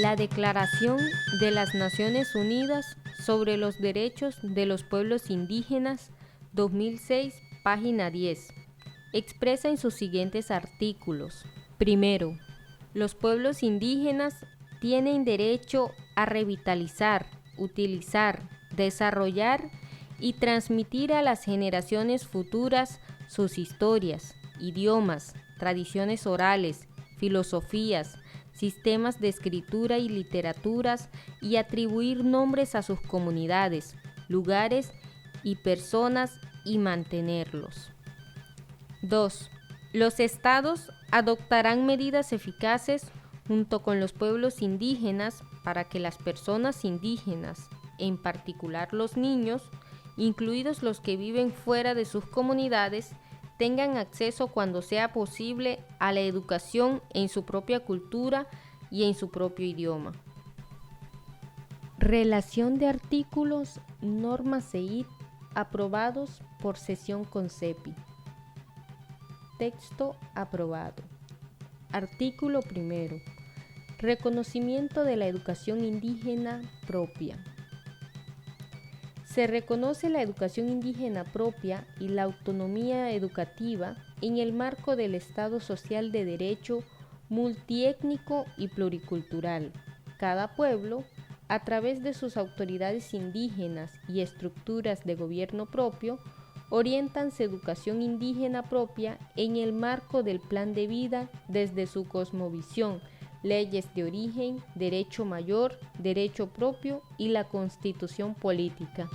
La Declaración de las Naciones Unidas sobre los Derechos de los Pueblos Indígenas, 2006, página 10, expresa en sus siguientes artículos. Primero, los pueblos indígenas tienen derecho a revitalizar, utilizar, desarrollar y transmitir a las generaciones futuras sus historias, idiomas, tradiciones orales, filosofías, sistemas de escritura y literaturas y atribuir nombres a sus comunidades, lugares y personas y mantenerlos. 2. Los estados adoptarán medidas eficaces junto con los pueblos indígenas para que las personas indígenas, en particular los niños, incluidos los que viven fuera de sus comunidades, tengan acceso cuando sea posible a la educación en su propia cultura y en su propio idioma. Relación de artículos, normas CEID aprobados por sesión CONCEPI. Texto aprobado. Artículo 1. Reconocimiento de la educación indígena propia. Se reconoce la educación indígena propia y la autonomía educativa en el marco del Estado social de derecho multiétnico y pluricultural. Cada pueblo, a través de sus autoridades indígenas y estructuras de gobierno propio, orientan su educación indígena propia en el marco del plan de vida desde su cosmovisión, leyes de origen, derecho mayor, derecho propio y la constitución política.